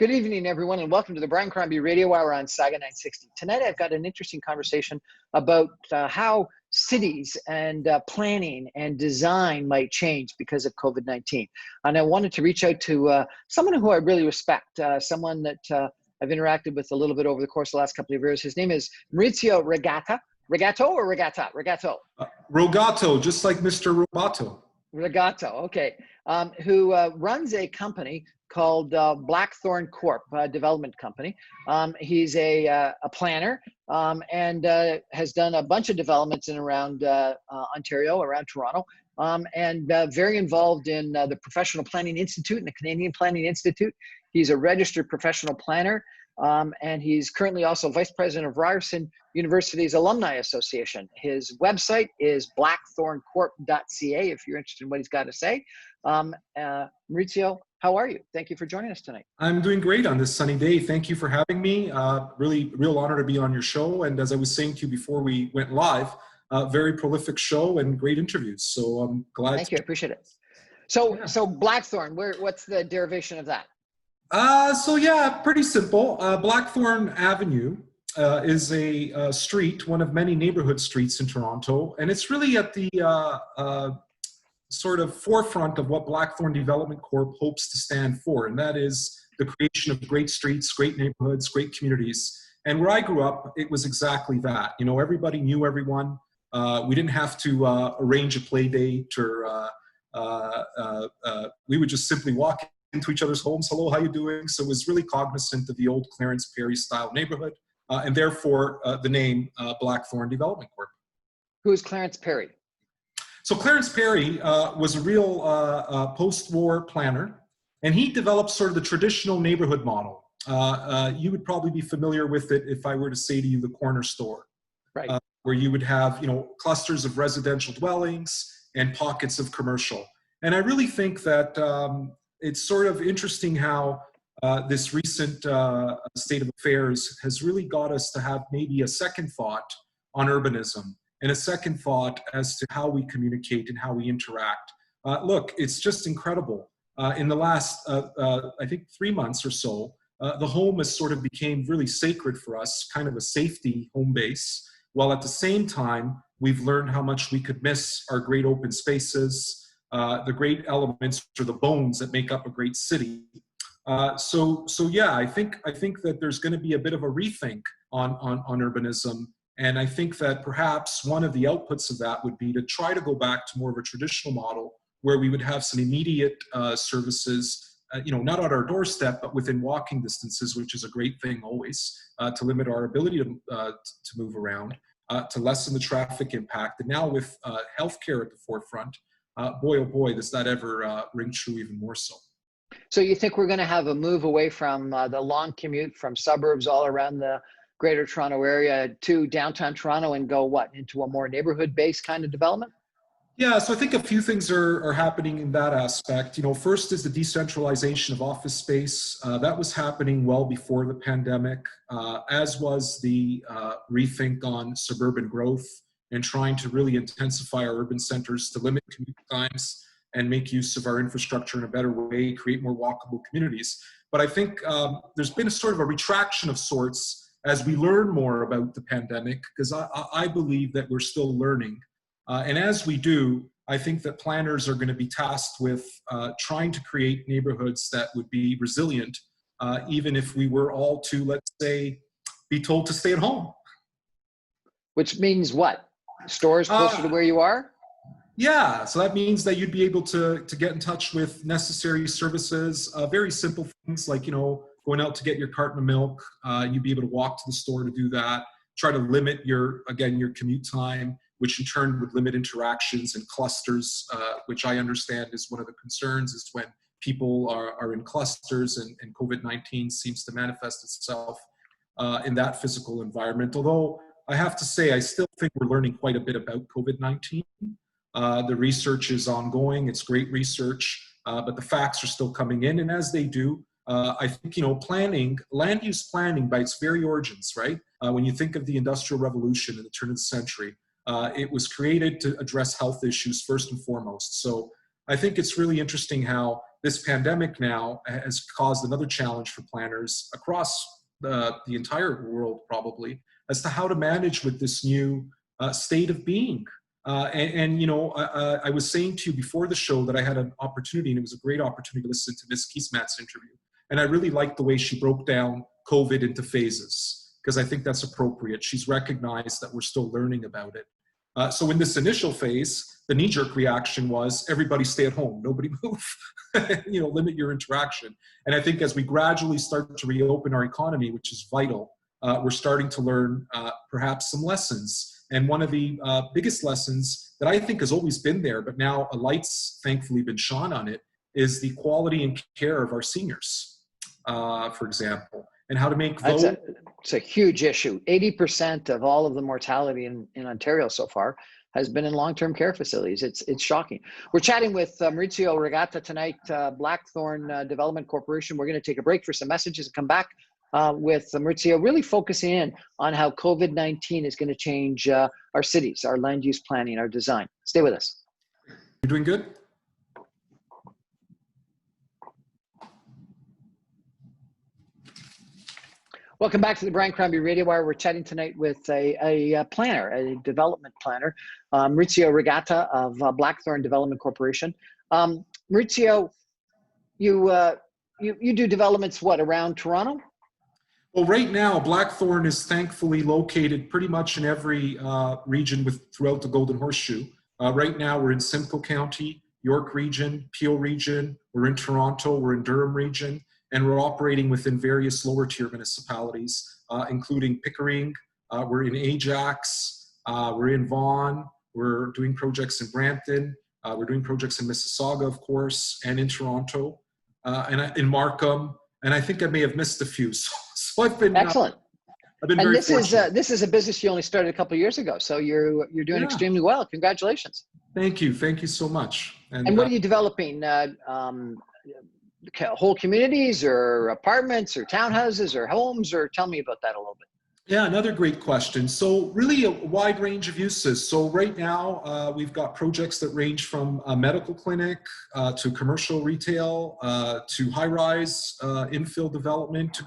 Good evening, everyone, and welcome to the Brian Crombie Radio Hour on Saga 960. Tonight, I've got an interesting conversation about how cities and planning and design might change because of COVID-19. And I wanted to reach out to someone who I really respect, someone that I've interacted with a little bit over the course of the last couple of years. His name is Maurizio Rogato. Rogato or Regatta? Rogato. Rogato, just like Mr. Rogato. Rogato, okay. Who runs a company called Blackthorncorp, development company. He's a planner and has done a bunch of developments in around Ontario, around Toronto, and very involved in the Professional Planning Institute and the Canadian Planning Institute. He's a registered professional planner, and he's currently also vice president of Ryerson University's Alumni Association. His website is blackthorncorp.ca if you're interested in what he's got to say. Maurizio, how are you? Thank you for joining us tonight. I'm doing great on this sunny day. Thank you for having me. Real honor to be on your show. And as I was saying to you before we went live, very prolific show and great interviews. So I'm glad. Thank you. I appreciate it. So Blackthorn, what's the derivation of that? Pretty simple. Blackthorn Avenue is a street, one of many neighborhood streets in Toronto. And it's really at the sort of forefront of what Blackthorn Development Corp hopes to stand for, and that is the creation of great streets, great neighborhoods, great communities. And where I grew up, it was exactly that. You know, everybody knew everyone. We didn't have to arrange a play date, or we would just simply walk into each other's homes. Hello, how you doing? So it was really cognizant of the old Clarence Perry style neighborhood, and therefore the name Blackthorn Development Corp. Who is Clarence Perry? So Clarence Perry was a real post-war planner, and he developed sort of the traditional neighborhood model. You would probably be familiar with it if I were to say to you the corner store, right? Where you would have, clusters of residential dwellings and pockets of commercial. And I really think that it's sort of interesting how this recent state of affairs has really got us to have maybe a second thought on urbanism, and a second thought as to how we communicate and how we interact. Look, it's just incredible. In the last, I think 3 months or so, the home has sort of became really sacred for us, kind of a safety home base, while at the same time, we've learned how much we could miss our great open spaces, the great elements or the bones that make up a great city. So yeah, I think that there's going to be a bit of a rethink on urbanism. And I think that perhaps one of the outputs of that would be to try to go back to more of a traditional model where we would have some immediate services, not at our doorstep, but within walking distances, which is a great thing always, to limit our ability to move around, to lessen the traffic impact. And now with healthcare at the forefront, boy, oh boy, does that ever ring true even more so. So you think we're going to have a move away from the long commute from suburbs all around the Greater Toronto area to downtown Toronto and go into a more neighborhood-based kind of development? Yeah, so I think a few things are happening in that aspect. First is the decentralization of office space. That was happening well before the pandemic, as was the rethink on suburban growth and trying to really intensify our urban centers to limit commute times and make use of our infrastructure in a better way, create more walkable communities. But I think there's been a sort of a retraction of sorts as we learn more about the pandemic, because I believe that we're still learning. And as we do, I think that planners are going to be tasked with trying to create neighborhoods that would be resilient, even if we were all to, let's say, be told to stay at home. Which means what? Stores closer to where you are? Yeah, so that means that you'd be able to get in touch with necessary services, very simple things like, going out to get your carton of milk. You'd be able to walk to the store to do that. Try to limit your commute time, which in turn would limit interactions and clusters, which I understand is one of the concerns, is when people are in clusters, and COVID-19 seems to manifest itself in that physical environment. Although I have to say, I still think we're learning quite a bit about COVID-19. The research is ongoing. It's great research, but the facts are still coming in. And as they do, I think, land use planning by its very origins, right? When you think of the Industrial Revolution in the turn of the century, it was created to address health issues first and foremost. So I think it's really interesting how this pandemic now has caused another challenge for planners across the entire world, probably, as to how to manage with this new state of being. I was saying to you before the show that I had an opportunity, and it was a great opportunity to listen to Ms. Kiesmat's interview. And I really liked the way she broke down COVID into phases, because I think that's appropriate. She's recognized that we're still learning about it. So in this initial phase, the knee-jerk reaction was everybody stay at home, nobody move, limit your interaction. And I think as we gradually start to reopen our economy, which is vital, we're starting to learn perhaps some lessons. And one of the biggest lessons that I think has always been there, but now a light's thankfully been shone on it, is the quality and care of our seniors, for example, and how to make those. It's a huge issue. 80% of all of the mortality in Ontario so far has been in long-term care facilities. It's shocking. We're chatting with Maurizio Rogato tonight, Blackthorn Development Corporation. We're going to take a break for some messages and come back with Maurizio, really focusing in on how COVID-19 is going to change our cities, our land use planning, our design. Stay with us. You're doing good? Welcome back to the Brian Crombie Radio Hour. We're chatting tonight with a planner, a development planner, Maurizio Rogato of Blackthorn Development Corporation. Maurizio, you do developments, what, around Toronto? Well, right now, Blackthorn is thankfully located pretty much in every region throughout the Golden Horseshoe. Right now, we're in Simcoe County, York Region, Peel Region. We're in Toronto. We're in Durham Region. And we're operating within various lower tier municipalities, including Pickering. We're in Ajax. We're in Vaughan. We're doing projects in Brampton. We're doing projects in Mississauga, of course, and in Toronto, and in Markham. And I think I may have missed a few. So I've been excellent. I've been very fortunate. This is a business you only started a couple of years ago, so you're doing extremely well. Congratulations. Thank you so much. And what are you developing? Whole communities or apartments or townhouses or homes, or tell me about that a little bit. Yeah, another great question. So really a wide range of uses. So right now we've got projects that range from a medical clinic to commercial retail to high-rise infill development to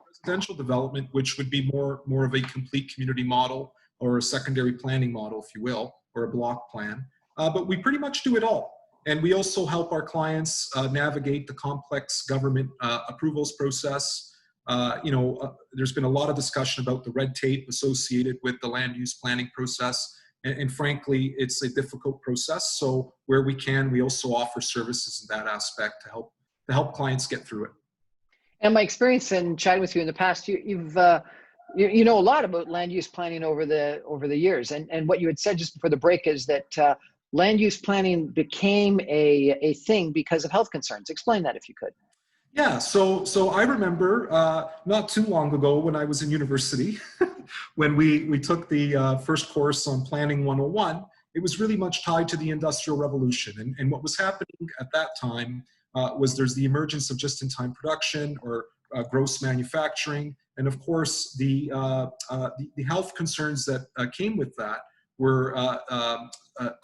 residential development, which would be more of a complete community model or a secondary planning model, if you will, or a block plan. But we pretty much do it all. And we also help our clients navigate the complex government approvals process. There's been a lot of discussion about the red tape associated with the land use planning process. And frankly, it's a difficult process. So where we can, we also offer services in that aspect to help clients get through it. And my experience in chatting with you in the past, you know a lot about land use planning over the years. And what you had said just before the break is that land use planning became a thing because of health concerns. Explain that if you could. Yeah, so I remember not too long ago when I was in university, when we took the first course on Planning 101, it was really much tied to the Industrial Revolution. And what was happening at that time was there's the emergence of just-in-time production or gross manufacturing. And of course, the health concerns that came with that were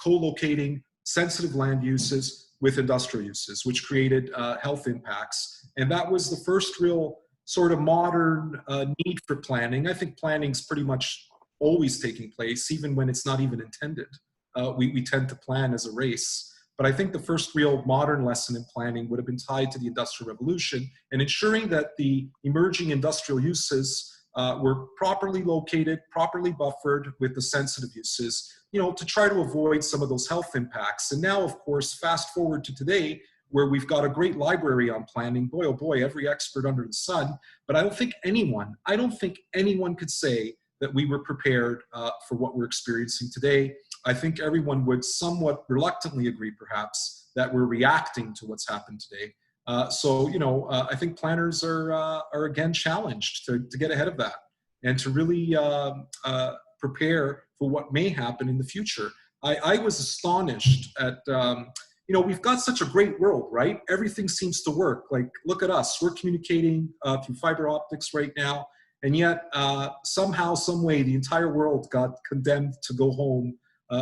co-locating sensitive land uses with industrial uses, which created health impacts. And that was the first real sort of modern need for planning. I think planning's pretty much always taking place, even when it's not even intended. We tend to plan as a race. But I think the first real modern lesson in planning would have been tied to the Industrial Revolution and ensuring that the emerging industrial uses were properly located, properly buffered with the sensitive uses, to try to avoid some of those health impacts. And now, of course, fast forward to today, where we've got a great library on planning, boy, oh boy, every expert under the sun. But I don't think anyone could say that we were prepared for what we're experiencing today. I think everyone would somewhat reluctantly agree, perhaps, that we're reacting to what's happened today. I think planners are again challenged to get ahead of that and to really prepare for what may happen in the future. I was astonished at, we've got such a great world, right? Everything seems to work. Like, look at us. We're communicating through fiber optics right now. And yet, somehow, some way, the entire world got condemned to go home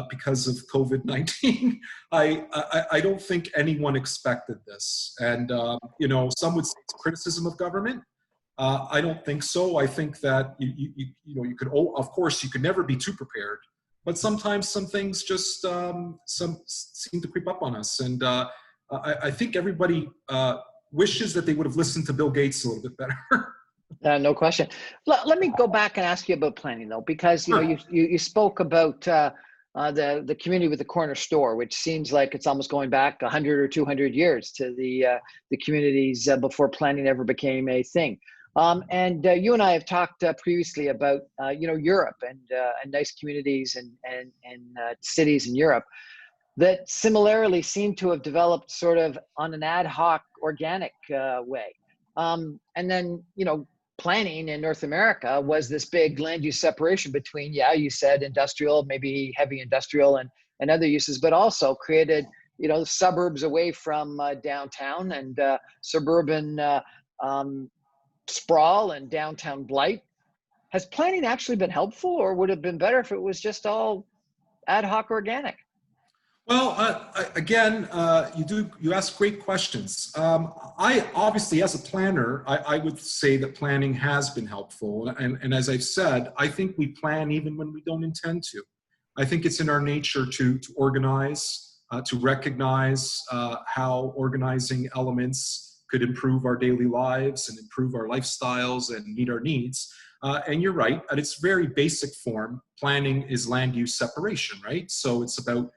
because of COVID-19. I don't think anyone expected this. And, some would say it's criticism of government. I don't think so. I think that, you could, of course, you could never be too prepared. But sometimes some things just seem to creep up on us. And I think everybody wishes that they would have listened to Bill Gates a little bit better. No question. Let me go back and ask you about planning, though, because Sure. you spoke about the community with the corner store, which seems like it's almost going back 100 or 200 years to the communities before planning ever became a thing. And you and I have talked previously about Europe and nice communities and cities in Europe that similarly seem to have developed sort of on an ad hoc, organic way. And then planning in North America was this big land use separation between, you said industrial, maybe heavy industrial and other uses, but also created suburbs away from downtown and suburban sprawl and downtown blight. Has planning actually been helpful, or would it have been better if it was just all ad hoc organic? Well, again, you ask great questions. I obviously, as a planner, I would say that planning has been helpful. And as I've said, I think we plan even when we don't intend to. I think it's in our nature to organize, to recognize how organizing elements could improve our daily lives and improve our lifestyles and meet our needs. And you're right, at its very basic form, planning is land use separation, right? So it's about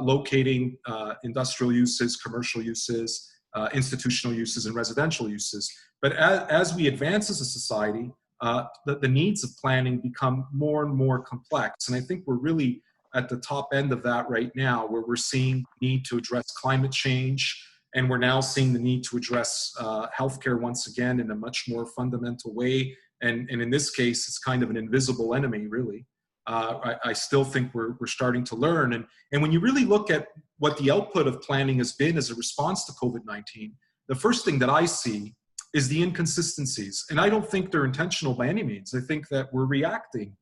locating industrial uses, commercial uses, institutional uses, and residential uses. But as we advance as a society, the needs of planning become more and more complex. And I think we're really at the top end of that right now, where we're seeing the need to address climate change, and we're now seeing the need to address healthcare once again in a much more fundamental way. And in this case, it's kind of an invisible enemy, really. I still think we're starting to learn. And when you really look at what the output of planning has been as a response to COVID-19, the first thing that I see is the inconsistencies. And I don't think they're intentional by any means. I think that we're reacting.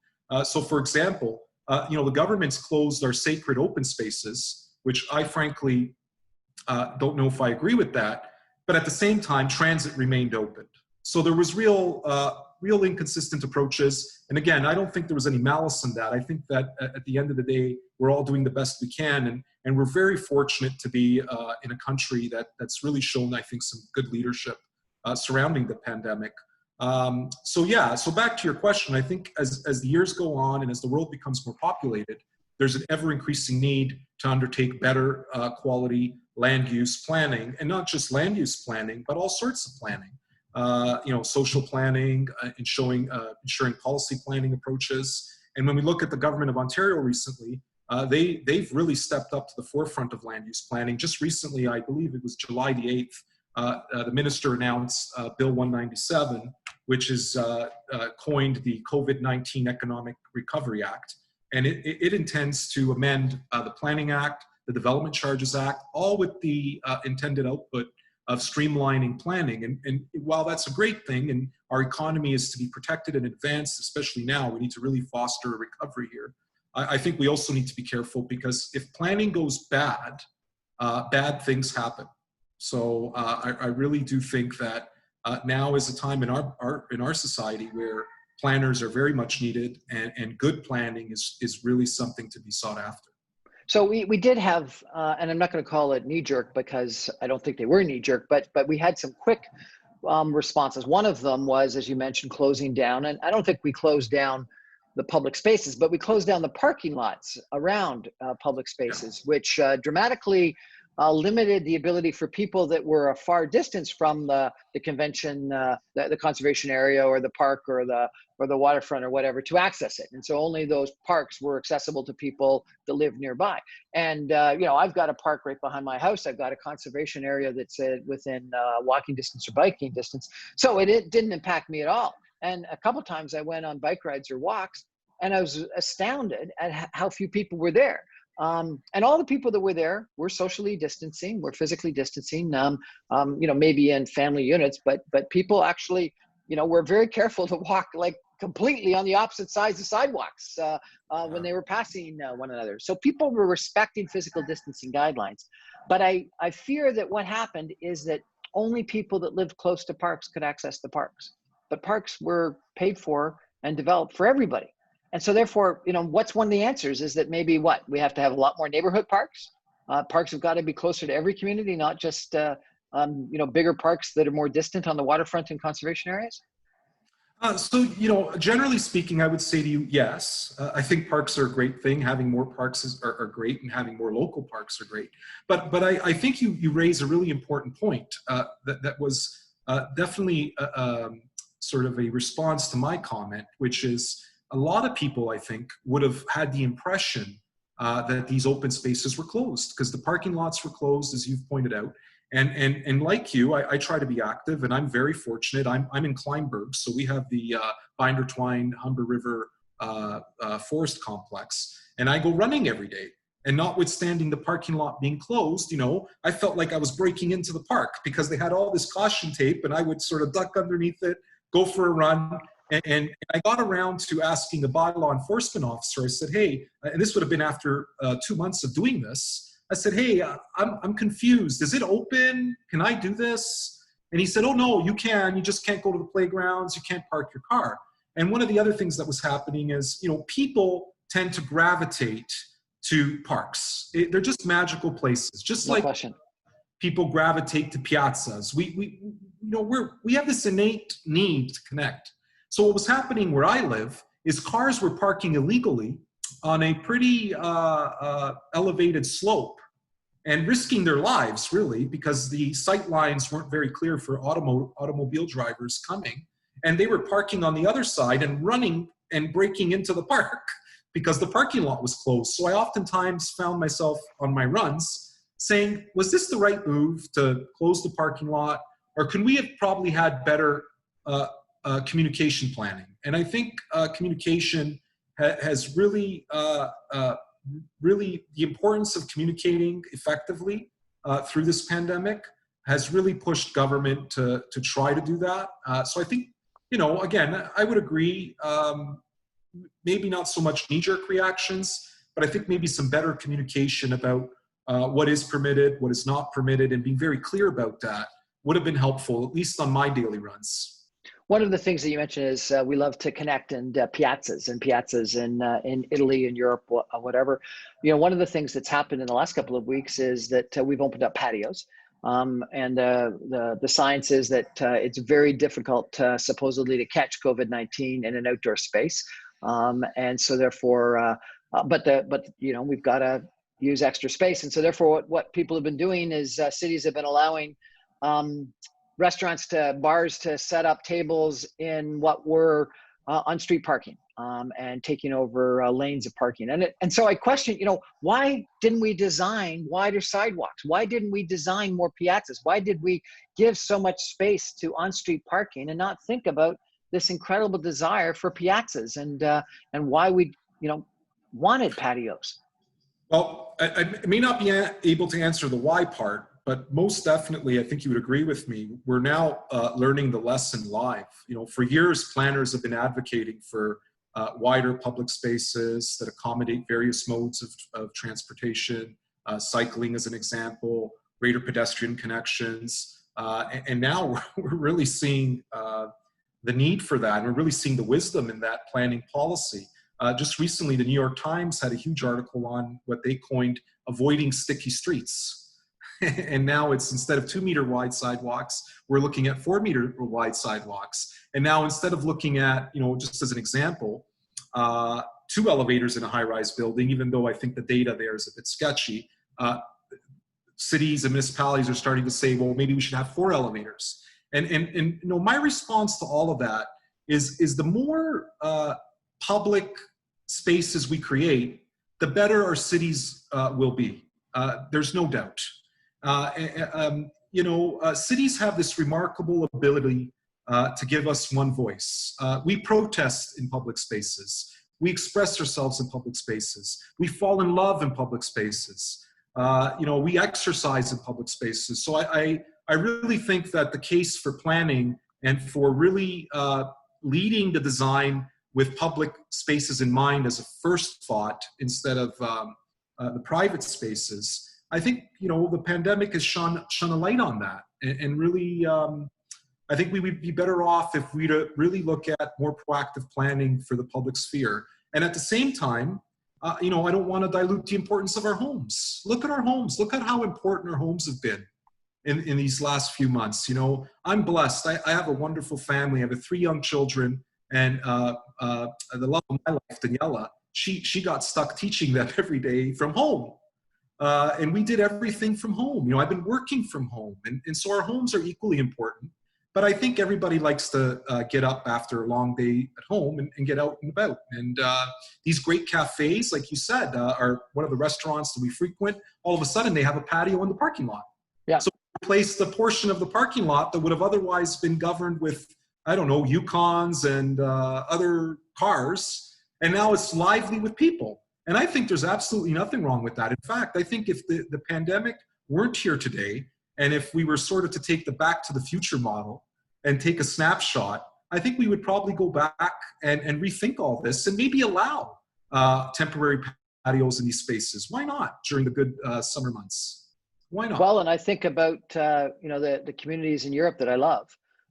So for example, the government's closed our sacred open spaces, which I frankly don't know if I agree with that. But at the same time, transit remained open. So there was real inconsistent approaches. And again, I don't think there was any malice in that. I think that at the end of the day, we're all doing the best we can. And we're very fortunate to be in a country that's really shown, I think, some good leadership surrounding the pandemic. So back to your question, I think as the years go on and as the world becomes more populated, there's an ever increasing need to undertake better quality land use planning, and not just land use planning, but all sorts of planning. Social planning, ensuring policy planning approaches. And when we look at the government of Ontario recently, they've really stepped up to the forefront of land use planning. Just recently, I believe it was July the 8th, the minister announced Bill 197, which is coined the COVID-19 Economic Recovery Act. And it intends to amend the Planning Act, the Development Charges Act, all with the intended output of streamlining planning. And while that's a great thing, and our economy is to be protected and advanced, especially now, we need to really foster a recovery here. I think we also need to be careful, because if planning goes bad, bad things happen. So I really do think that now is a time in our society where planners are very much needed, and good planning is really something to be sought after. So we did have, and I'm not going to call it knee-jerk because I don't think they were knee-jerk, but we had some quick responses. One of them was, as you mentioned, closing down. And I don't think we closed down the public spaces, but we closed down the parking lots around public spaces, which dramatically limited the ability for people that were a far distance from the convention, the conservation area or the park or the waterfront or whatever to access it. And so only those parks were accessible to people that live nearby. And, I've got a park right behind my house. I've got a conservation area that's within walking distance or biking distance. So it didn't impact me at all. And a couple of times I went on bike rides or walks, and I was astounded at how few people were there. And all the people that were there were socially distancing, were physically distancing, maybe in family units, but people actually, were very careful to walk like completely on the opposite sides of sidewalks when they were passing one another. So people were respecting physical distancing guidelines. But I fear that what happened is that only people that lived close to parks could access the parks. But parks were paid for and developed for everybody. And so therefore, what's one of the answers is that maybe we have to have a lot more neighborhood parks. Parks have got to be closer to every community, not just bigger parks that are more distant on the waterfront and conservation areas. So, generally speaking, I would say to you, yes. I think parks are a great thing. Having more parks are great, and having more local parks are great. But I think you raise a really important point that was definitely sort of a response to my comment, which is a lot of people, I think, would have had the impression that these open spaces were closed because the parking lots were closed, as you've pointed out. And like you, I try to be active, and I'm very fortunate. I'm in Kleinburg, so we have the Binder Twine Humber River Forest Complex, and I go running every day. And notwithstanding the parking lot being closed, I felt like I was breaking into the park because they had all this caution tape, and I would sort of duck underneath it, go for a run. And I got around to asking a bylaw enforcement officer. I said, hey, and this would have been after 2 months of doing this. I said, hey, I'm confused. Is it open? Can I do this? And he said, oh, no, you can. You just can't go to the playgrounds. You can't park your car. And one of the other things that was happening is, people tend to gravitate to parks. They're just magical places, just like people gravitate to piazzas. We have this innate need to connect. So what was happening where I live is cars were parking illegally on a pretty elevated slope and risking their lives, really, because the sight lines weren't very clear for automobile drivers coming. And they were parking on the other side and running and breaking into the park because the parking lot was closed. So I oftentimes found myself on my runs saying, was this the right move to close the parking lot? Or could we have probably had better communication planning? And I think communication has really, really the importance of communicating effectively through this pandemic has really pushed government to try to do that. So I think, again, I would agree, maybe not so much knee-jerk reactions, but I think maybe some better communication about what is permitted, what is not permitted, and being very clear about that would have been helpful, at least on my daily runs. One of the things that you mentioned is we love to connect, and piazzas in Italy and Europe, whatever. One of the things that's happened in the last couple of weeks is that we've opened up patios, and the science is that it's very difficult supposedly to catch COVID-19 in an outdoor space, and so therefore, but we've got to use extra space, and so therefore, what people have been doing is cities have been allowing restaurants to bars to set up tables in what were on-street parking and taking over lanes of parking. And so I question, why didn't we design wider sidewalks? Why didn't we design more piazzas? Why did we give so much space to on-street parking and not think about this incredible desire for piazzas and why we, wanted patios? Well, I may not be able to answer the why part, but most definitely, I think you would agree with me, we're now learning the lesson live. For years, planners have been advocating for wider public spaces that accommodate various modes of transportation, cycling as an example, greater pedestrian connections. And now we're really seeing the need for that, and we're really seeing the wisdom in that planning policy. Just recently, the New York Times had a huge article on what they coined avoiding sticky streets. And now it's, instead of 2-meter wide sidewalks, we're looking at 4-meter wide sidewalks. And now instead of looking at, just as an example, 2 elevators in a high-rise building, even though I think the data there is a bit sketchy, cities and municipalities are starting to say, well, maybe we should have 4 elevators. And my response to all of that is the more public spaces we create, the better our cities will be. There's no doubt. Cities have this remarkable ability to give us one voice. We protest in public spaces. We express ourselves in public spaces. We fall in love in public spaces. We exercise in public spaces. So I really think that the case for planning and for really leading the design with public spaces in mind as a first thought instead of the private spaces, I think, the pandemic has shone a light on that. And really, I think we would be better off if we really look at more proactive planning for the public sphere. And at the same time, I don't want to dilute the importance of our homes. Look at our homes. Look at how important our homes have been in these last few months. I'm blessed. I have a wonderful family. I have 3 young children, and the love of my life, Daniela, she got stuck teaching them every day from home. And we did everything from home. I've been working from home. And so our homes are equally important. But I think everybody likes to get up after a long day at home and get out and about. And these great cafes, like you said, are one of the restaurants that we frequent. All of a sudden, they have a patio in the parking lot. Yeah. So we replaced the portion of the parking lot that would have otherwise been governed with, I don't know, Yukons and other cars. And now it's lively with people. And I think there's absolutely nothing wrong with that. In fact, I think if the pandemic weren't here today, and if we were sort of to take the back to the future model and take a snapshot, I think we would probably go back and rethink all this and maybe allow temporary patios in these spaces. Why not during the good summer months? Why not? Well, and I think about, the communities in Europe that I love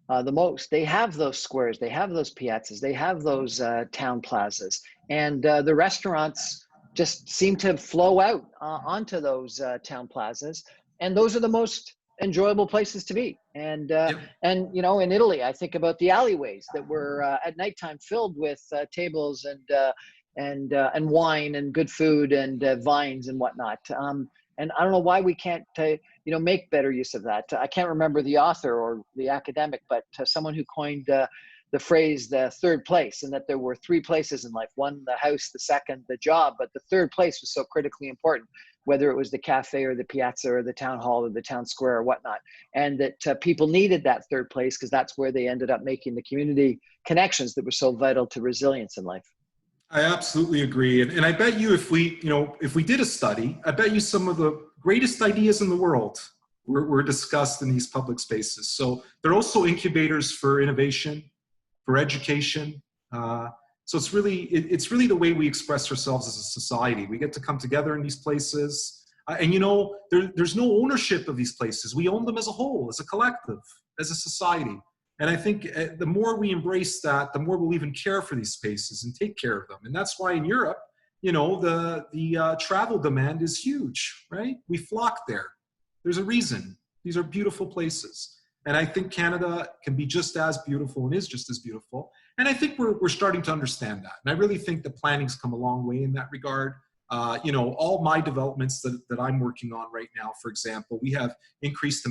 the most. They have those squares, they have those piazzas, they have those town plazas, and the restaurants just seem to flow out onto those town plazas. And those are the most enjoyable places to be. And in Italy, I think about the alleyways that were at nighttime filled with tables and wine and good food and vines and whatnot. And I don't know why we can't, make better use of that. I can't remember the author or the academic, but someone who coined the phrase "the third place," and that there were 3 places in life: one, the house; the second, the job; but the third place was so critically important, whether it was the cafe or the piazza or the town hall or the town square or whatnot. And that people needed that third place because that's where they ended up making the community connections that were so vital to resilience in life. I absolutely agree. And I bet you if we did a study, I bet you some of the greatest ideas in the world were discussed in these public spaces. So they're also incubators for innovation, for education. So it's really the way we express ourselves as a society. We get to come together in these places. There's no ownership of these places. We own them as a whole, as a collective, as a society. And I think the more we embrace that, the more we'll even care for these spaces and take care of them. And that's why in Europe, the travel demand is huge, right? We flock there. There's a reason. These are beautiful places. And I think Canada can be just as beautiful and is just as beautiful. And I think we're starting to understand that. And I really think the planning's come a long way in that regard. All my developments that I'm working on right now, for example, we have increased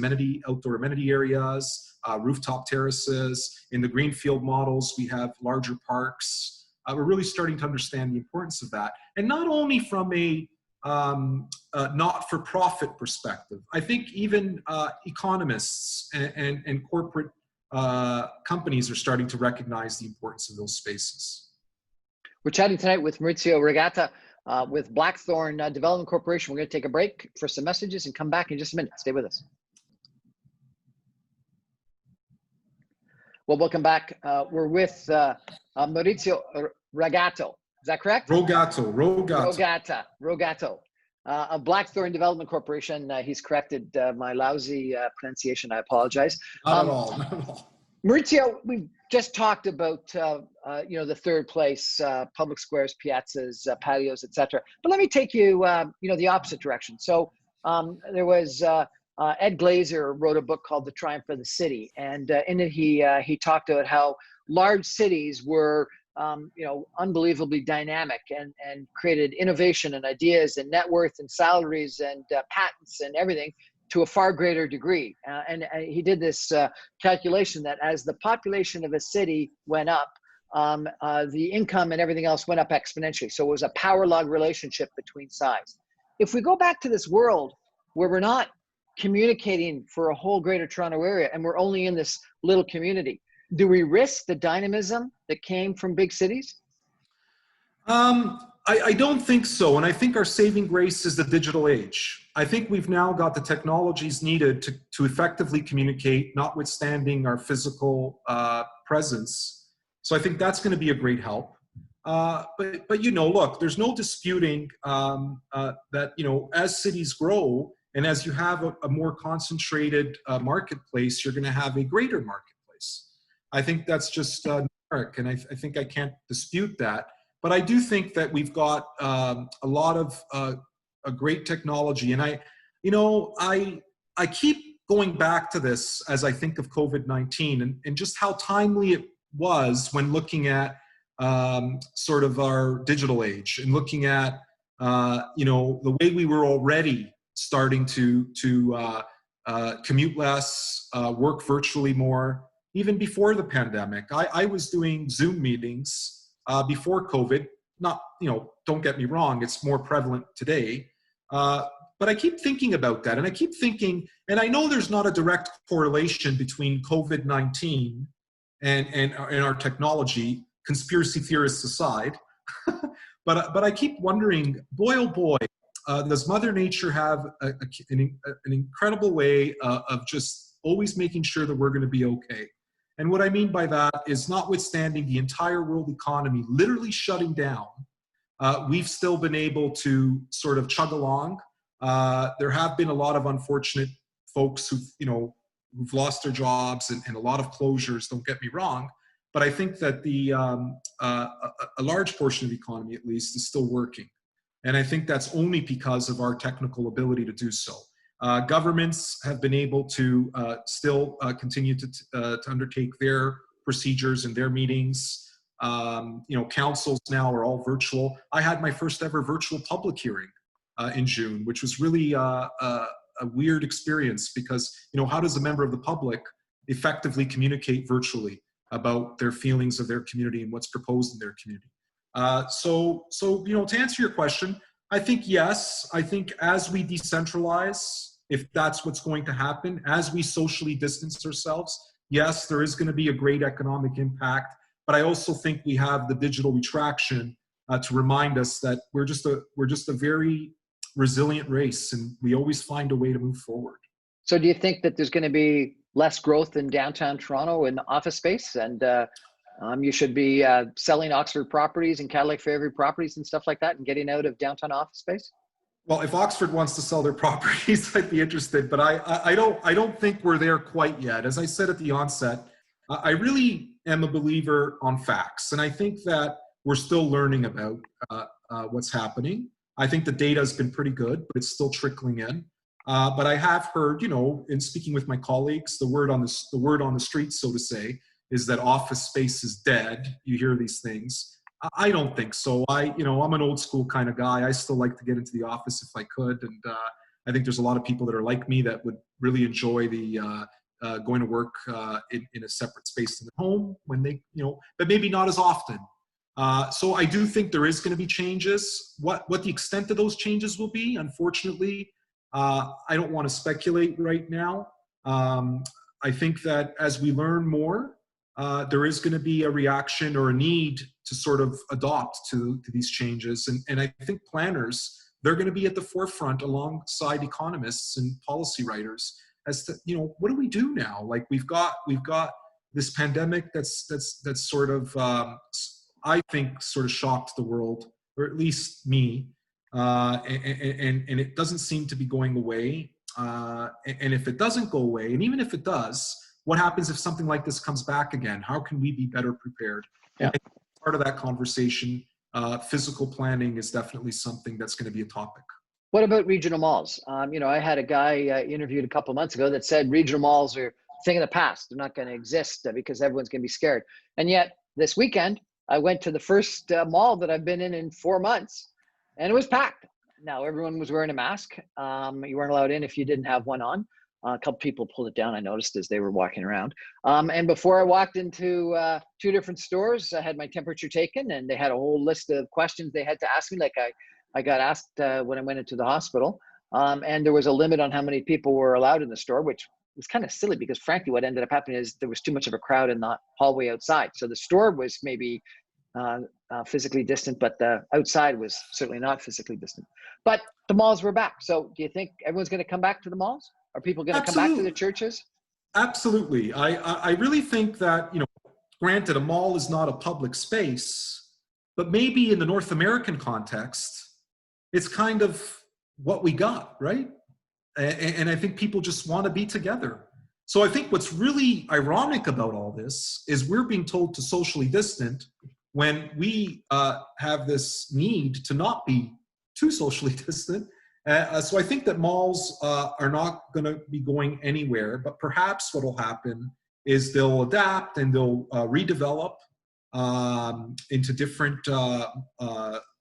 outdoor amenity areas, rooftop terraces. In the greenfield models, we have larger parks. We're really starting to understand the importance of that. And not only from a not-for-profit perspective. I think even economists and corporate companies are starting to recognize the importance of those spaces. We're chatting tonight with Maurizio Rogato with Blackthorn Development Corporation. We're going to take a break for some messages and come back in just a minute. Stay with us. Well, welcome back. We're with Maurizio Rogato. Is that correct? Rogato. Of Blackthorn Development Corporation. He's corrected my lousy pronunciation. I apologize. Not at all. Maurizio, we've just talked about the third place, public squares, piazzas, patios, etc. But let me take you the opposite direction. So there was Ed Glazer wrote a book called The Triumph of the City, and in it he talked about how large cities were unbelievably dynamic and created innovation and ideas and net worth and salaries and patents and everything to a far greater degree. And he did this calculation that as the population of a city went up, the income and everything else went up exponentially. So it was a power law relationship between size. If we go back to this world where we're not communicating for a whole greater Toronto area and we're only in this little community, do we risk the dynamism that came from big cities? I don't think so. And I think our saving grace is the digital age. I think we've now got the technologies needed to effectively communicate, notwithstanding our physical presence. So I think that's going to be a great help. But look, there's no disputing that, as cities grow and as you have a more concentrated marketplace, you're going to have a greater marketplace. I think that's just numeric, and I think I can't dispute that. But I do think that we've got a lot of a great technology, and I keep going back to this as I think of COVID-19 and just how timely it was when looking at sort of our digital age and looking at the way we were already starting to commute less, work virtually more, even before the pandemic. I was doing Zoom meetings before COVID. Not, don't get me wrong, it's more prevalent today. But I keep thinking about that, and I keep thinking, and I know there's not a direct correlation between COVID-19 and our technology, conspiracy theorists aside, but I keep wondering, boy, oh boy, does Mother Nature have an incredible way of just always making sure that we're going to be okay. And what I mean by that is, notwithstanding the entire world economy literally shutting down, we've still been able to sort of chug along. There have been a lot of unfortunate folks who've lost their jobs and a lot of closures, don't get me wrong. But I think that a large portion of the economy, at least, is still working. And I think that's only because of our technical ability to do so. Governments have been able to still continue to undertake their procedures and their meetings. Councils now are all virtual. I had my first ever virtual public hearing in June, which was really a weird experience because, how does a member of the public effectively communicate virtually about their feelings of their community and what's proposed in their community? So to answer your question, I think yes. I think as we decentralize, if that's what's going to happen, as we socially distance ourselves, yes, there is going to be a great economic impact. But I also think we have the digital retraction to remind us that we're just a very resilient race, and we always find a way to move forward. So do you think that there's going to be less growth in downtown Toronto in office space, and you should be selling Oxford properties and Cadillac Fairview properties and stuff like that and getting out of downtown office space? Well, if Oxford wants to sell their properties, I'd be interested, but I don't think we're there quite yet. As I said at the onset, I really am a believer on facts, and I think that we're still learning about what's happening. I think the data has been pretty good, but it's still trickling in. But I have heard, in speaking with my colleagues, the word on the street, so to say, is that office space is dead. You hear these things. I don't think so. I'm an old school kind of guy. I still like to get into the office if I could, and I think there's a lot of people that are like me that would really enjoy the going to work in a separate space than at home when they, but maybe not as often. So I do think there is going to be changes. What the extent of those changes will be, unfortunately, I don't want to speculate right now. I think that as we learn more, there is going to be a reaction or a need to sort of adopt to these changes. And I think planners, they're going to be at the forefront alongside economists and policy writers as to, what do we do now? Like we've got this pandemic that's sort of, I think, sort of shocked the world, or at least me. And it doesn't seem to be going away. And if it doesn't go away, and even if it does, what happens if something like this comes back again? How can we be better prepared? Yeah. Part of that conversation, physical planning is definitely something that's going to be a topic. What about regional malls? I had a guy interviewed a couple of months ago that said regional malls are a thing of the past. They're not going to exist because everyone's going to be scared. And yet this weekend, I went to the first mall that I've been in 4 months, and it was packed. Now, everyone was wearing a mask. You weren't allowed in if you didn't have one on. A couple people pulled it down, I noticed, as they were walking around. And before I walked into 2 different stores, I had my temperature taken, and they had a whole list of questions they had to ask me. Like I got asked when I went into the hospital, and there was a limit on how many people were allowed in the store, which was kind of silly because, frankly, what ended up happening is there was too much of a crowd in the hallway outside. So the store was maybe physically distant, but the outside was certainly not physically distant. But the malls were back. So do you think everyone's going to come back to the malls? Are people going to come back to the churches? Absolutely. I really think that, granted, a mall is not a public space, but maybe in the North American context, it's kind of what we got, right? And I think people just want to be together. So I think what's really ironic about all this is we're being told to socially distant when we have this need to not be too socially distant. So I think that malls are not going to be going anywhere, but perhaps what will happen is they'll adapt and they'll redevelop into different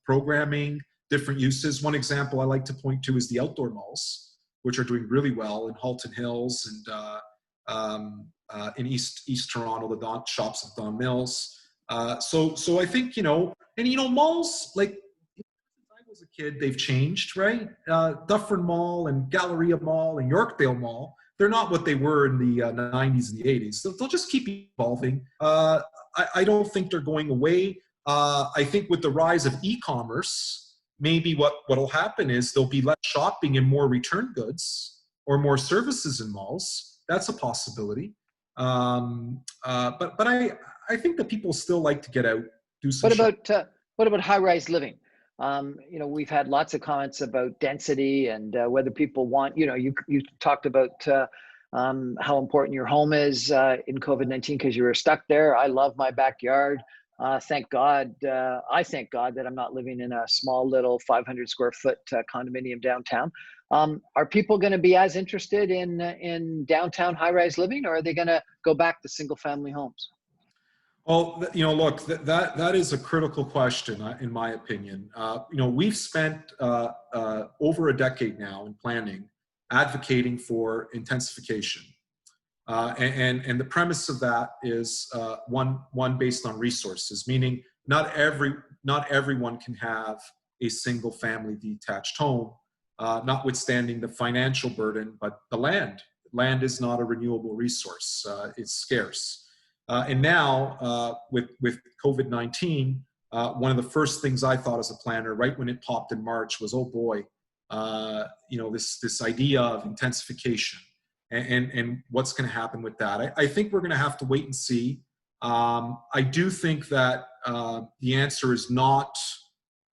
programming, different uses. One example I like to point to is the outdoor malls, which are doing really well in Halton Hills and in East Toronto, the shops of Don Mills. So I think, malls, like, since I was a kid, they've changed, right? Dufferin Mall and Galleria Mall and Yorkdale Mall, they're not what they were in the 90s and the 80s. They'll just keep evolving. I don't think they're going away. I think with the rise of e-commerce, maybe what'll happen is there'll be less shopping and more return goods or more services in malls. That's a possibility. But I think that people still like to get out, do some What about high-rise living? We've had lots of comments about density and whether people want, you talked about how important your home is in COVID-19 because you were stuck there. I love my backyard. Thank God. I thank God that I'm not living in a small little 500 square foot condominium downtown. Are people going to be as interested in downtown high-rise living, or are they going to go back to single-family homes? Well, look, that is a critical question, in my opinion. We've spent over a decade now in planning, advocating for intensification. And the premise of that is one based on resources, meaning not everyone can have a single family detached home, notwithstanding the financial burden, but the land is not a renewable resource. It's scarce. And now with COVID-19, one of the first things I thought as a planner, right when it popped in March, was, oh boy, this idea of intensification and what's going to happen with that. I think we're going to have to wait and see. I do think that the answer is not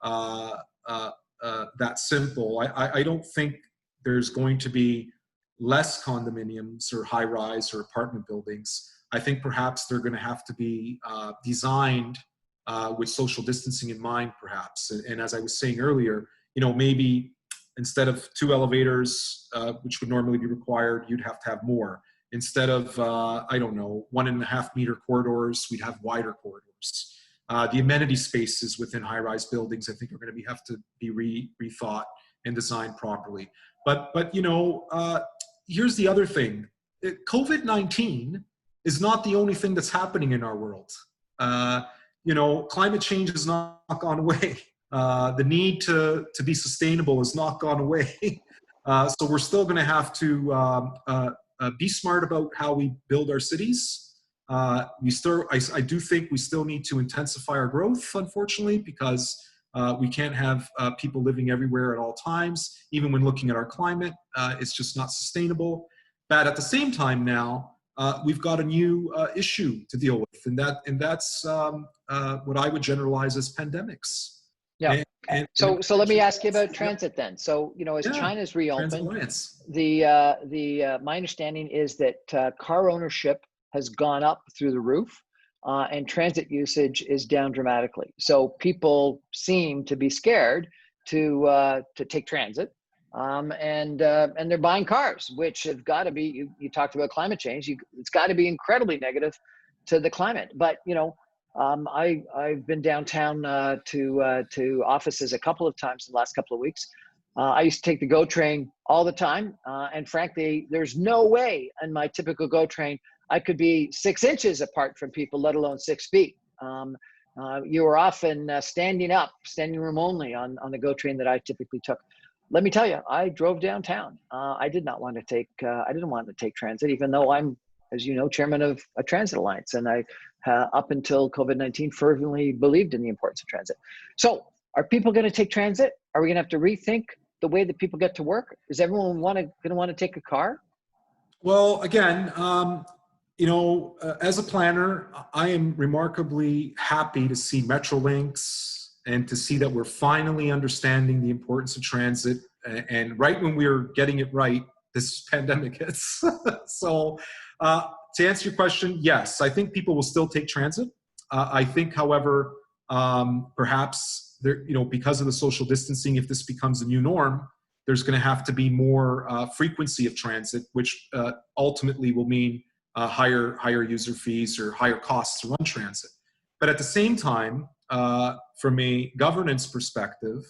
that simple. I don't think there's going to be less condominiums or high-rise or apartment buildings. I think perhaps they're going to have to be designed with social distancing in mind, perhaps. And as I was saying earlier, maybe instead of 2 elevators, which would normally be required, you'd have to have more. Instead of, 1.5 meter corridors, we'd have wider corridors. The amenity spaces within high-rise buildings, I think, are going to have to be rethought and designed properly. But here's the other thing. COVID-19 is not the only thing that's happening in our world. Climate change has not gone away. The need to be sustainable has not gone away. So we're still going to have to be smart about how we build our cities. I do think we still need to intensify our growth, unfortunately, because we can't have people living everywhere at all times. Even when looking at our climate, it's just not sustainable. But at the same time now, we've got a new issue to deal with, and that's what I would generalize as pandemics. Yeah. So let me ask you about transit then. So as China's reopened, my understanding is that car ownership has gone up through the roof, and transit usage is down dramatically. So people seem to be scared to take transit. And they're buying cars, which have got to be, you talked about climate change, it's got to be incredibly negative to the climate. But, I've been downtown to offices a couple of times in the last couple of weeks. I used to take the GO train all the time. And frankly, there's no way in my typical GO train I could be 6 inches apart from people, let alone 6 feet. You were often standing room only on the GO train that I typically took. Let me tell you, I drove downtown. I didn't want to take transit, even though I'm, as you know, chairman of a transit alliance. And I, up until COVID-19, fervently believed in the importance of transit. So are people going to take transit? Are we going to have to rethink the way that people get to work? Is everyone going to want to take a car? Well, again, As a planner, I am remarkably happy to see Metrolinx and to see that we're finally understanding the importance of transit. And right when we were getting it right, this pandemic hits. So to answer your question, yes, I think people will still take transit. I think, however, perhaps there, because of the social distancing, if this becomes a new norm, there's going to have to be more frequency of transit, which ultimately will mean higher user fees or higher costs to run transit. But at the same time, from a governance perspective,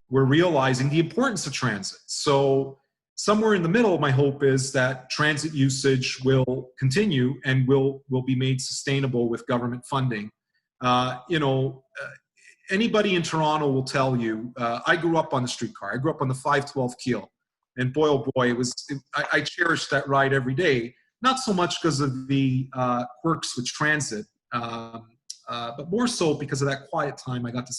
we're realizing the importance of transit. So somewhere in the middle, my hope is that transit usage will continue and will be made sustainable with government funding. Anybody in Toronto will tell you, I grew up on the streetcar. I grew up on the 512 Keel. And boy, oh boy, I cherished that ride every day. Not so much because of the quirks with transit, but more so because of that quiet time. I got to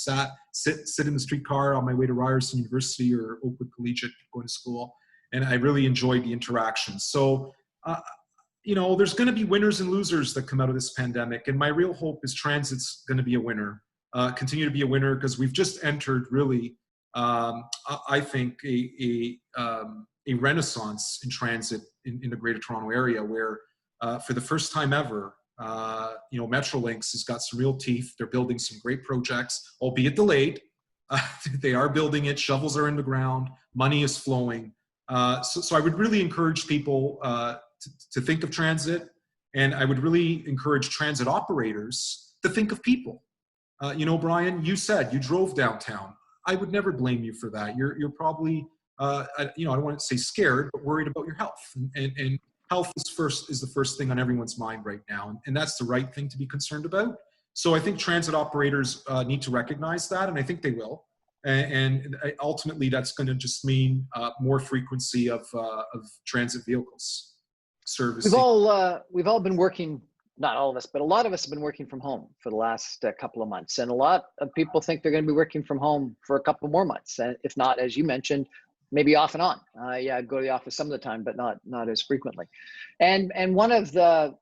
sit in the streetcar on my way to Ryerson University or Oakwood Collegiate going to school, and I really enjoyed the interaction. So, there's going to be winners and losers that come out of this pandemic, and my real hope is transit's going to be a winner, continue to be a winner, because we've just entered really, I think, a renaissance in transit in the Greater Toronto Area, where for the first time ever, Metrolinx has got some real teeth. They're building some great projects, albeit delayed. They are building it. Shovels are in the ground. Money is flowing. So I would really encourage people to think of transit, and I would really encourage transit operators to think of people. Brian, you said you drove downtown. I would never blame you for that. You're probably I don't want to say scared, but worried about your health. And health is the first thing on everyone's mind right now. And that's the right thing to be concerned about. So I think transit operators need to recognize that, and I think they will. And ultimately, that's going to just mean more frequency of transit vehicles servicing. We've all been working, not all of us, but a lot of us have been working from home for the last couple of months. And a lot of people think they're going to be working from home for a couple more months. And if not, as you mentioned, maybe off and on. I go to the office some of the time, but not as frequently. And one of the,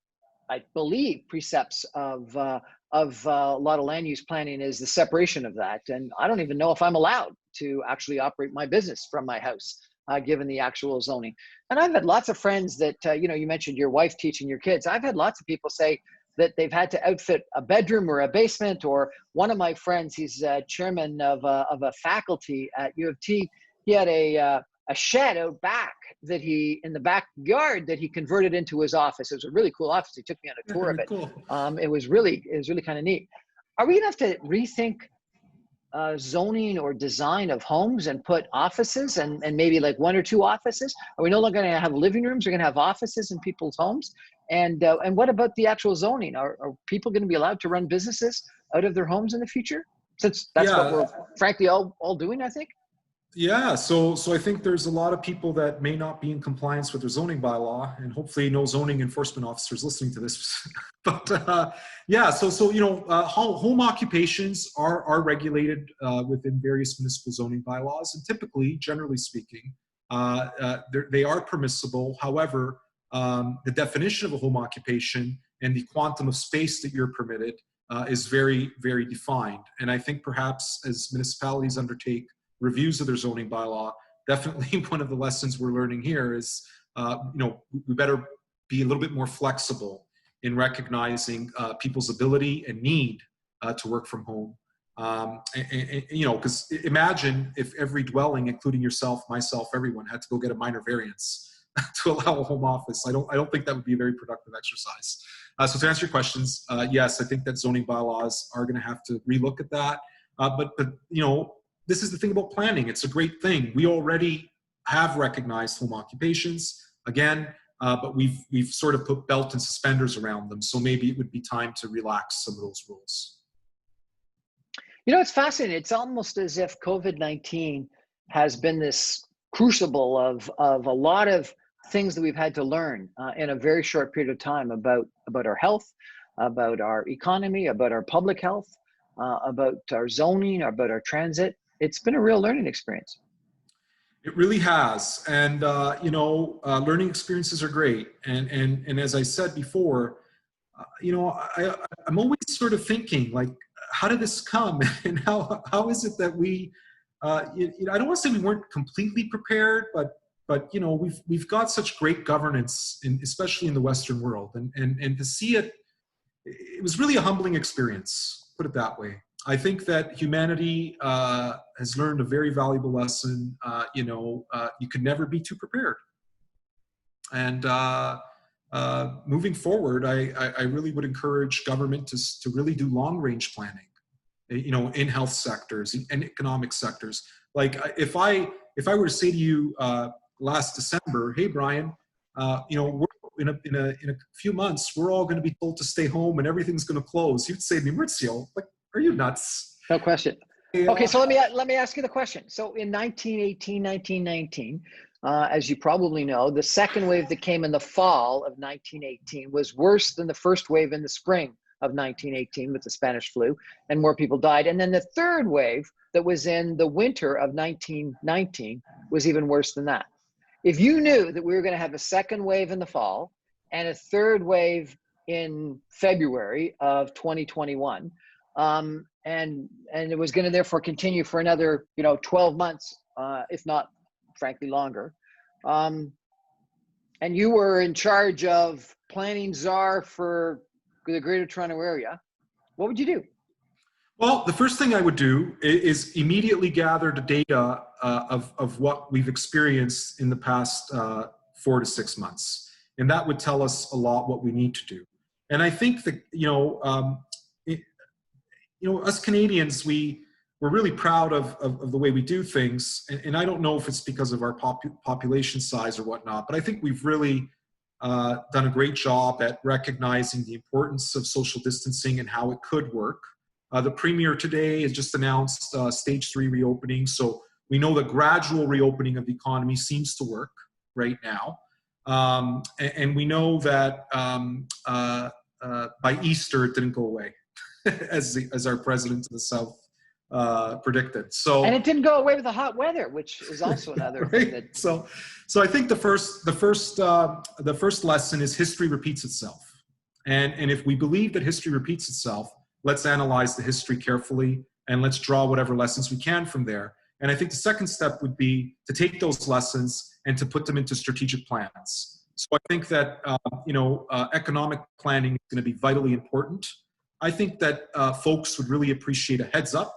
I believe, precepts of a lot of land use planning is the separation of that. And I don't even know if I'm allowed to actually operate my business from my house, given the actual zoning. And I've had lots of friends that, you mentioned your wife teaching your kids. I've had lots of people say that they've had to outfit a bedroom or a basement. Or one of my friends, he's chairman of a faculty at U of T. He had a shed out back in the backyard that he converted into his office. It was a really cool office. He took me on a tour of it. Cool. It was really kind of neat. Are we gonna have to rethink zoning or design of homes and put offices and maybe like one or two offices? Are we no longer going to have living rooms? We're going to have offices in people's homes. And what about the actual zoning? Are people going to be allowed to run businesses out of their homes in the future? Since that's what we're frankly all doing, I think. Yeah, so I think there's a lot of people that may not be in compliance with their zoning bylaw, and hopefully no zoning enforcement officers listening to this. But home occupations are regulated within various municipal zoning bylaws, and typically, generally speaking, they are permissible. However, the definition of a home occupation and the quantum of space that you're permitted is very, very defined. And I think perhaps as municipalities undertake reviews of their zoning bylaw, definitely one of the lessons we're learning here is, we better be a little bit more flexible in recognizing people's ability and need to work from home. Because imagine if every dwelling, including yourself, myself, everyone, had to go get a minor variance to allow a home office. I don't think that would be a very productive exercise. So to answer your questions, yes, I think that zoning bylaws are going to have to relook at that. But this is the thing about planning. It's a great thing. We already have recognized home occupations, again, but we've sort of put belt and suspenders around them. So maybe it would be time to relax some of those rules. It's fascinating. It's almost as if COVID-19 has been this crucible of a lot of things that we've had to learn in a very short period of time about our health, about our economy, about our public health, about our zoning, about our transit. It's been a real learning experience. It really has. And, learning experiences are great. And as I said before, I'm always sort of thinking, like, how did this come? And how is it that we, I don't want to say we weren't completely prepared, but we've got such great governance, especially in the Western world. And to see it, it was really a humbling experience, put it that way. I think that humanity has learned a very valuable lesson. You could never be too prepared. And moving forward, I really would encourage government to really do long-range planning, in health sectors and economic sectors. Like if I were to say to you last December, hey Brian, we're in a few months, we're all going to be told to stay home and everything's going to close. You'd say to me, Maurizio, like, are you nuts? No question. Okay, so let me ask you the question. So in 1918, 1919, as you probably know, the second wave that came in the fall of 1918 was worse than the first wave in the spring of 1918 with the Spanish flu, and more people died. And then the third wave that was in the winter of 1919 was even worse than that. If you knew that we were going to have a second wave in the fall and a third wave in February of 2021, and it was going to therefore continue for another 12 months, if not frankly longer, and you were in charge of planning czar for the Greater Toronto Area, what would you do? Well, the first thing I would do is immediately gather the data of what we've experienced in the past 4 to 6 months, and that would tell us a lot what we need to do. And I think that us Canadians, we're really proud of the way we do things, and I don't know if it's because of our population size or whatnot, but I think we've really done a great job at recognizing the importance of social distancing and how it could work. The Premier today has just announced stage 3 reopening, so we know the gradual reopening of the economy seems to work right now. And we know that by Easter it didn't go away, as our president of the South predicted. So, and it didn't go away with the hot weather, which is also another right? thing that. So I think the first lesson is history repeats itself, and if we believe that history repeats itself, let's analyze the history carefully and let's draw whatever lessons we can from there. And I think the second step would be to take those lessons and to put them into strategic plans. So I think that economic planning is going to be vitally important. I think that folks would really appreciate a heads up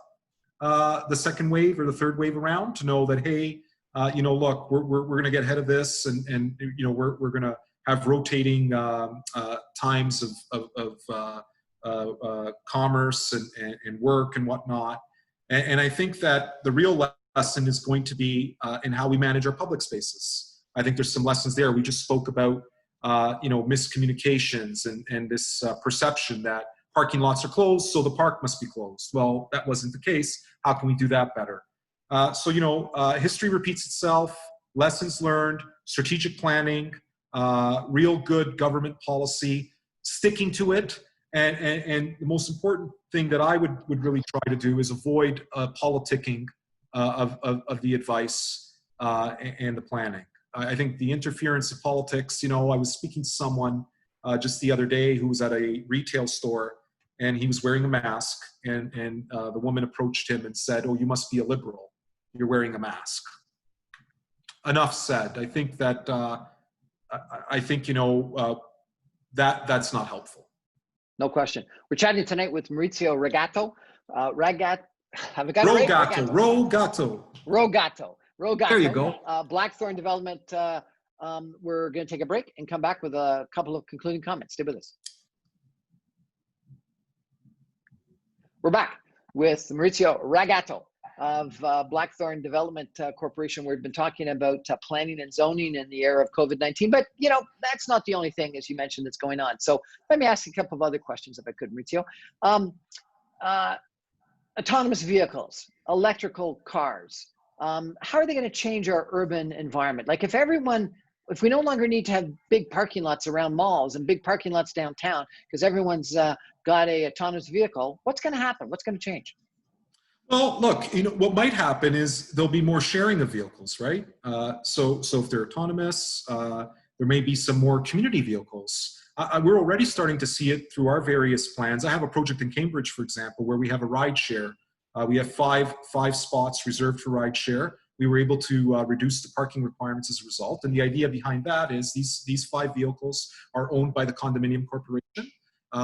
the second wave or the third wave around, to know that, hey, look, we're going to get ahead of this, and we're going to have rotating times of commerce and work and whatnot. And I think that the real lesson is going to be in how we manage our public spaces. I think there's some lessons there. We just spoke about miscommunications and this perception that parking lots are closed, so the park must be closed. Well, that wasn't the case. How can we do that better? History repeats itself, lessons learned, strategic planning, real good government policy, sticking to it. And the most important thing that I would really try to do is avoid politicking of the advice and the planning. I think the interference of politics, I was speaking to someone just the other day who was at a retail store, and he was wearing a mask, and the woman approached him and said, "Oh, you must be a liberal. You're wearing a mask." Enough said. I think that that's not helpful. No question. We're chatting tonight with Maurizio Rogato. Have I got Rogato, it right? Rogato. There you go. Blackthorn Development. We're going to take a break and come back with a couple of concluding comments. Stay with us. We're back with Maurizio Rogato of Blackthorn Development Corporation. We've been talking about planning and zoning in the era of COVID-19, but that's not the only thing, as you mentioned, that's going on. So let me ask you a couple of other questions, if I could, Maurizio. Autonomous vehicles, electrical cars. How are they going to change our urban environment? Like if we no longer need to have big parking lots around malls and big parking lots downtown because everyone's got a autonomous vehicle, what's going to happen? What's going to change? Well, look, what might happen is there'll be more sharing of vehicles, right? So if they're autonomous, there may be some more community vehicles. We're already starting to see it through our various plans. I have a project in Cambridge, for example, where we have a ride share. We have five spots reserved for ride share. We were able to reduce the parking requirements as a result. And the idea behind that is these 5 vehicles are owned by the condominium corporation.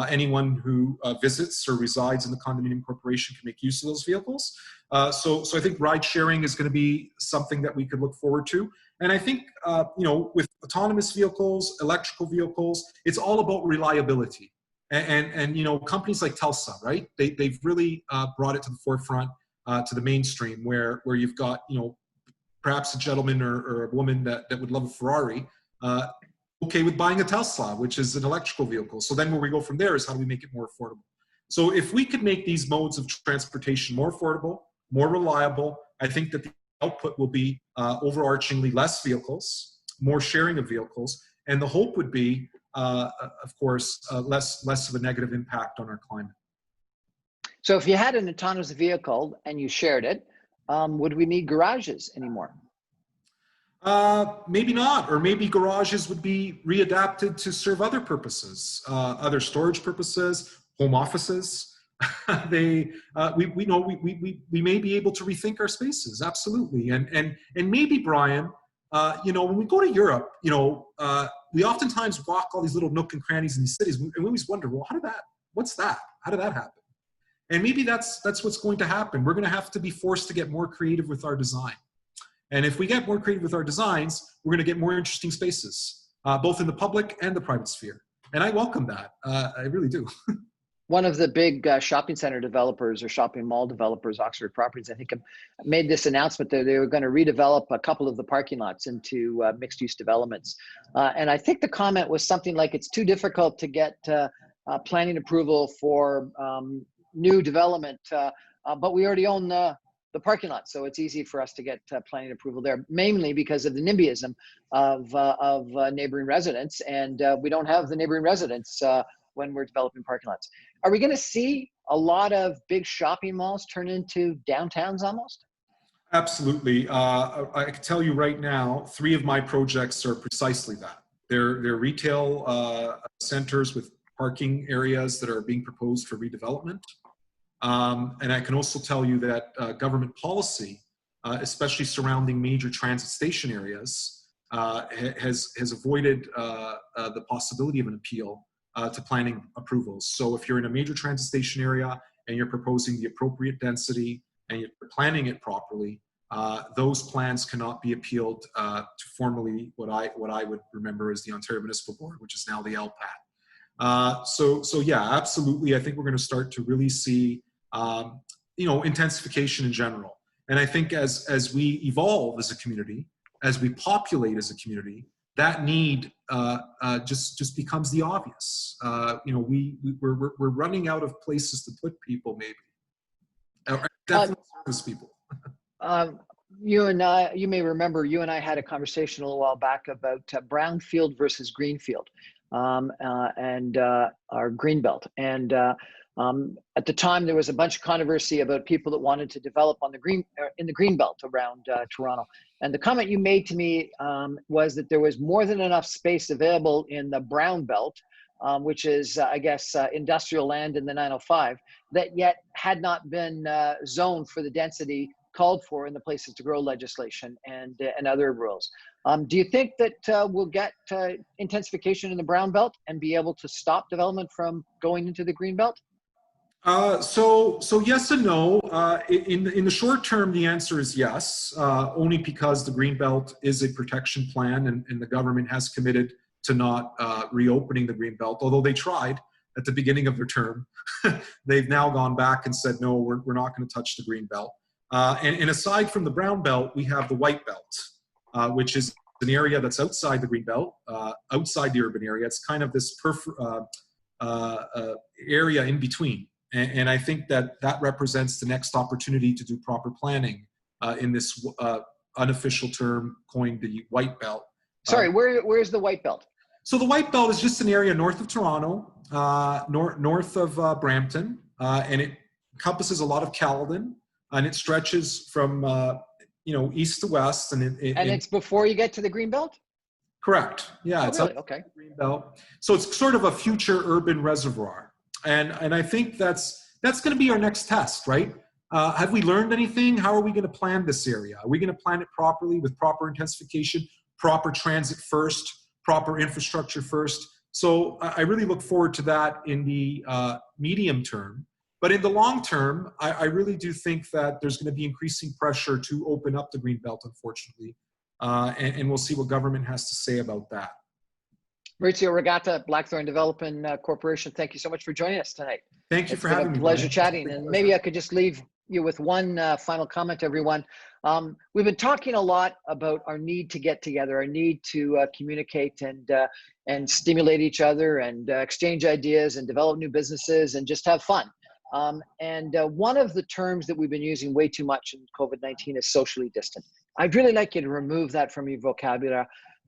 Anyone who visits or resides in the condominium corporation can make use of those vehicles. So I think ride sharing is going to be something that we could look forward to. And I think, with autonomous vehicles, electrical vehicles, it's all about reliability. And companies like Telsa, right? They've really brought it to the forefront, to the mainstream, where you've got, perhaps a gentleman or a woman that would love a Ferrari, okay with buying a Tesla, which is an electrical vehicle. So then where we go from there is how do we make it more affordable? So if we could make these modes of transportation more affordable, more reliable, I think that the output will be overarchingly less vehicles, more sharing of vehicles, and the hope would be, of course, less of a negative impact on our climate. So if you had an autonomous vehicle and you shared it, would we need garages anymore? Maybe not, or maybe garages would be readapted to serve other purposes, other storage purposes, home offices. We may be able to rethink our spaces, absolutely. And maybe, Brian, when we go to Europe, we oftentimes walk all these little nook and crannies in these cities, and we always wonder, well, what's that? How did that happen? And maybe that's what's going to happen. We're going to have to be forced to get more creative with our design. And if we get more creative with our designs, we're going to get more interesting spaces, both in the public and the private sphere. And I welcome that. I really do. One of the big shopping center developers or shopping mall developers, Oxford Properties, I think, made this announcement that they were going to redevelop a couple of the parking lots into mixed-use developments. And I think the comment was something like, it's too difficult to get planning approval for new development, but we already own the parking lot, so it's easy for us to get planning approval there, mainly because of the NIMBYism of neighboring residents, and we don't have the neighboring residents when we're developing parking lots. Are we going to see a lot of big shopping malls turn into downtowns almost? Absolutely. I can tell you right now, 3 of my projects are precisely that. They're retail centers with parking areas that are being proposed for redevelopment. And I can also tell you that government policy, especially surrounding major transit station areas, has avoided the possibility of an appeal to planning approvals. So if you're in a major transit station area and you're proposing the appropriate density and you're planning it properly, those plans cannot be appealed to formally what I would remember as the Ontario Municipal Board, which is now the LPAT. So yeah, absolutely. I think we're going to start to really see intensification in general. And I think as we evolve as a community, as we populate as a community, that need just becomes the obvious. We're running out of places to put people, maybe. Or definitely service people. You may remember, you and I had a conversation a little while back about brownfield versus greenfield, and our greenbelt. And at the time, there was a bunch of controversy about people that wanted to develop on in the greenbelt around Toronto. And the comment you made to me was that there was more than enough space available in the brown belt, which is, I guess, industrial land in the 905, that yet had not been zoned for the density called for in the places to grow legislation and other rules. Do you think that we'll get intensification in the brown belt and be able to stop development from going into the green belt? So yes and no. In the short term, the answer is yes, only because the Greenbelt is a protection plan, and the government has committed to not reopening the Greenbelt, although they tried at the beginning of their term. They've now gone back and said, no, we're not going to touch the Greenbelt. And aside from the Brown Belt, we have the White Belt, which is an area that's outside the Greenbelt, outside the urban area. It's kind of this area in between. And I think that represents the next opportunity to do proper planning in this unofficial term coined the White Belt. Sorry, where's the White Belt? So the White Belt is just an area north of Toronto, north of Brampton, and it encompasses a lot of Caledon, and it stretches from east to west, and it's before you get to the Greenbelt? Correct. Yeah, Oh, it's really? up Okay. the Greenbelt. So it's sort of a future urban reservoir, and I think that's going to be our next test, right? Have we learned anything? How are we going to plan this area? Are we going to plan it properly with proper intensification, proper transit first, proper infrastructure first? So I really look forward to that in the medium term. But in the long term, I really do think that there's going to be increasing pressure to open up the Greenbelt, unfortunately. And we'll see what government has to say about that. Maurizio Rogato, Blackthorn Development Corporation, thank you so much for joining us tonight. Thank you for having me. It's been a pleasure chatting. And pleasure. maybe I could just leave you with one final comment, everyone. We've been talking a lot about our need to get together, our need to communicate and stimulate each other and exchange ideas and develop new businesses and just have fun. And one of the terms that we've been using way too much in COVID-19 is socially distant. I'd really like you to remove that from your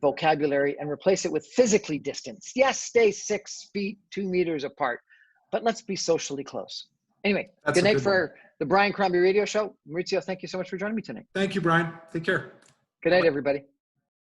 vocabulary and replace it with physically distant. Yes, stay 6 feet, 2 meters apart, but let's be socially close. Anyway, good night for the Brian Crombie Radio Show. Maurizio, thank you so much for joining me tonight. Thank you, Brian. Take care. Good night, everybody.